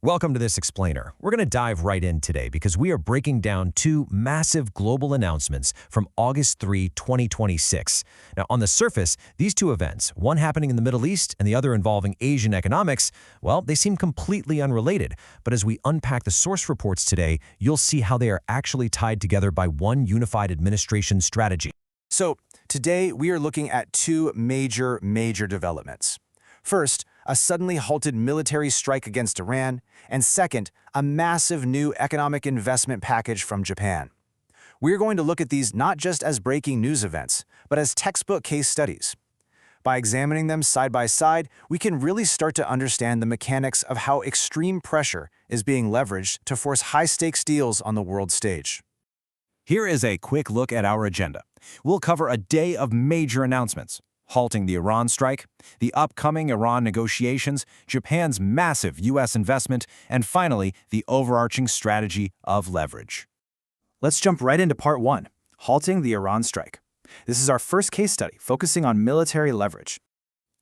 Welcome to this explainer. We're going to dive right in today because we are breaking down two massive global announcements from August 3, 2026. Now, on the surface, these two events, one happening in the Middle East and the other involving Asian economics, well, they seem completely unrelated. But as we unpack the source reports today, you'll see how they are actually tied together by one unified administration strategy. So, today we are looking at two major developments. First, a suddenly halted military strike against Iran, and second, a massive new economic investment package from Japan. We're going to look at these not just as breaking news events, but as textbook case studies. By examining them side by side, we can really start to understand the mechanics of how extreme pressure is being leveraged to force high-stakes deals on the world stage. Here is a quick look at our agenda. We'll cover a day of major announcements: halting the Iran strike, the upcoming Iran negotiations, Japan's massive U.S. investment, and finally, the overarching strategy of leverage. Let's jump right into part one, halting the Iran strike. This is our first case study focusing on military leverage.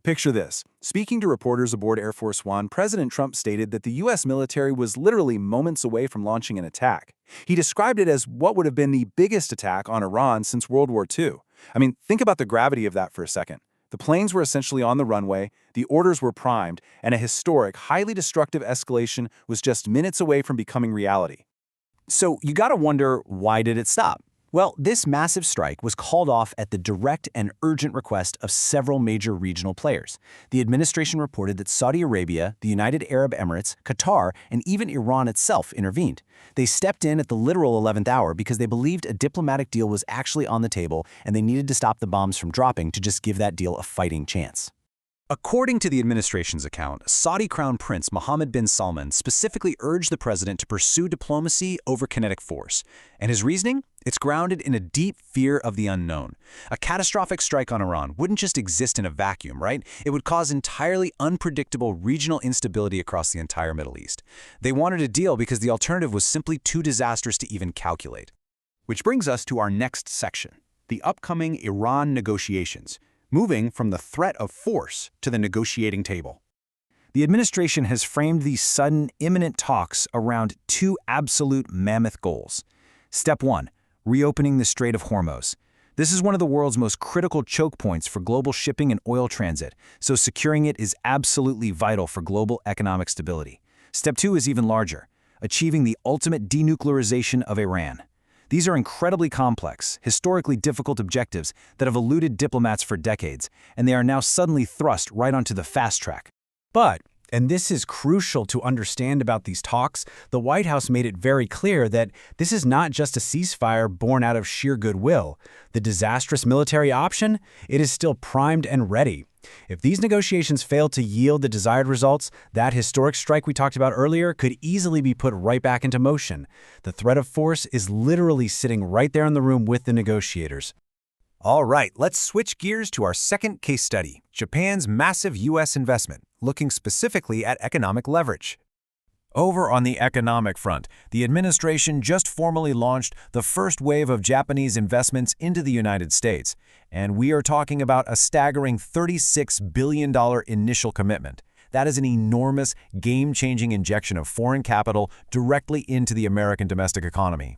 Picture this. Speaking to reporters aboard Air Force One, President Trump stated that the U.S. military was literally moments away from launching an attack. He described it as what would have been the biggest attack on Iran since World War II. I mean, think about the gravity of that for a second. The planes were essentially on the runway, the orders were primed, and a historic, highly destructive escalation was just minutes away from becoming reality. So you gotta wonder, why did it stop? Well, this massive strike was called off at the direct and urgent request of several major regional players. The administration reported that Saudi Arabia, the United Arab Emirates, Qatar, and even Iran itself intervened. They stepped in at the literal 11th hour because they believed a diplomatic deal was actually on the table and they needed to stop the bombs from dropping to just give that deal a fighting chance. According to the administration's account, Saudi Crown Prince Mohammed bin Salman specifically urged the president to pursue diplomacy over kinetic force. And his reasoning? It's grounded in a deep fear of the unknown. A catastrophic strike on Iran wouldn't just exist in a vacuum, right? It would cause entirely unpredictable regional instability across the entire Middle East. They wanted a deal because the alternative was simply too disastrous to even calculate. Which brings us to our next section, the upcoming Iran negotiations, moving from the threat of force to the negotiating table. The administration has framed these sudden, imminent talks around two absolute mammoth goals. Step 1. Reopening the Strait of Hormuz. This is one of the world's most critical choke points for global shipping and oil transit, so securing it is absolutely vital for global economic stability. Step 2 is even larger, achieving the ultimate denuclearization of Iran. These are incredibly complex, historically difficult objectives that have eluded diplomats for decades, and they are now suddenly thrust right onto the fast track. But, and this is crucial to understand about these talks, the White House made it very clear that this is not just a ceasefire born out of sheer goodwill. The disastrous military option, it is still primed and ready. If these negotiations fail to yield the desired results, that historic strike we talked about earlier could easily be put right back into motion. The threat of force is literally sitting right there in the room with the negotiators. All right, let's switch gears to our second case study, Japan's massive U.S. investment, looking specifically at economic leverage. Over on the economic front, the administration just formally launched the first wave of Japanese investments into the United States, and we are talking about a staggering $36 billion initial commitment. That is an enormous, game-changing injection of foreign capital directly into the American domestic economy.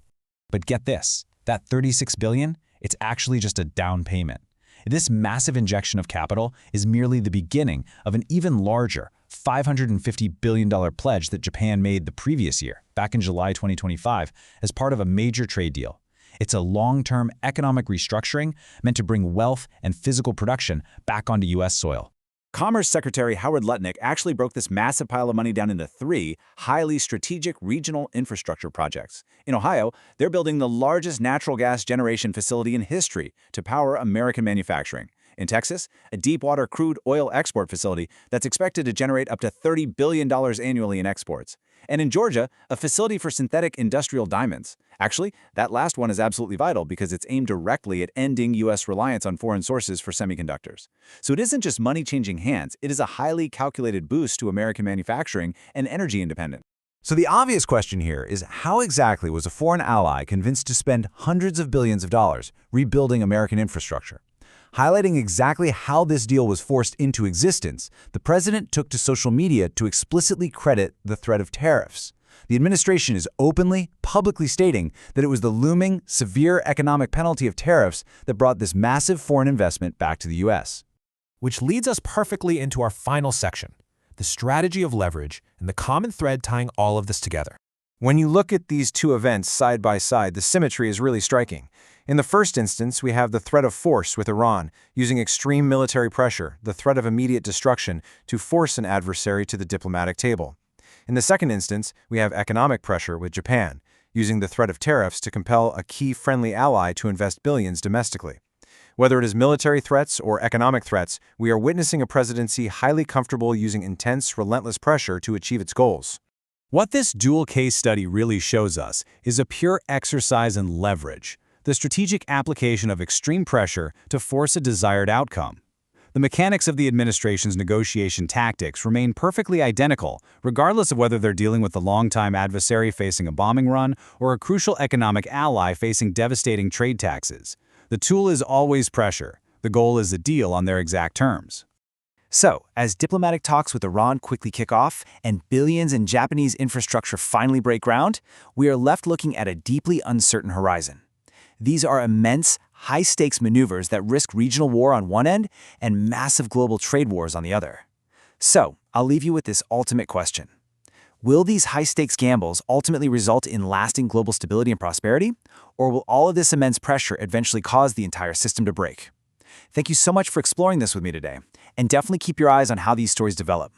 But get this, that $36 billion, it's actually just a down payment. This massive injection of capital is merely the beginning of an even larger $550 billion pledge that Japan made the previous year, back in July 2025, as part of a major trade deal. It's a long-term economic restructuring meant to bring wealth and physical production back onto U.S. soil. Commerce Secretary Howard Lutnick actually broke this massive pile of money down into 3 highly strategic regional infrastructure projects. In Ohio, they're building the largest natural gas generation facility in history to power American manufacturing. In Texas, a deepwater crude oil export facility that's expected to generate up to $30 billion annually in exports. And in Georgia, a facility for synthetic industrial diamonds. Actually, that last one is absolutely vital because it's aimed directly at ending U.S. reliance on foreign sources for semiconductors. So it isn't just money changing hands, it is a highly calculated boost to American manufacturing and energy independence. So the obvious question here is, how exactly was a foreign ally convinced to spend hundreds of billions of dollars rebuilding American infrastructure? Highlighting exactly how this deal was forced into existence, the president took to social media to explicitly credit the threat of tariffs. The administration is openly, publicly stating that it was the looming, severe economic penalty of tariffs that brought this massive foreign investment back to the U.S. Which leads us perfectly into our final section, the strategy of leverage and the common thread tying all of this together. When you look at these two events side by side, the symmetry is really striking. In the first instance, we have the threat of force with Iran, using extreme military pressure, the threat of immediate destruction, to force an adversary to the diplomatic table. In the second instance, we have economic pressure with Japan, using the threat of tariffs to compel a key friendly ally to invest billions domestically. Whether it is military threats or economic threats, we are witnessing a presidency highly comfortable using intense, relentless pressure to achieve its goals. What this dual case study really shows us is a pure exercise in leverage, the strategic application of extreme pressure to force a desired outcome. The mechanics of the administration's negotiation tactics remain perfectly identical, regardless of whether they're dealing with a longtime adversary facing a bombing run or a crucial economic ally facing devastating trade taxes. The tool is always pressure. The goal is a deal on their exact terms. So, as diplomatic talks with Iran quickly kick off and billions in Japanese infrastructure finally break ground, we are left looking at a deeply uncertain horizon. These are immense, high-stakes maneuvers that risk regional war on one end and massive global trade wars on the other. So, I'll leave you with this ultimate question. Will these high-stakes gambles ultimately result in lasting global stability and prosperity, or will all of this immense pressure eventually cause the entire system to break? Thank you so much for exploring this with me today, and definitely keep your eyes on how these stories develop.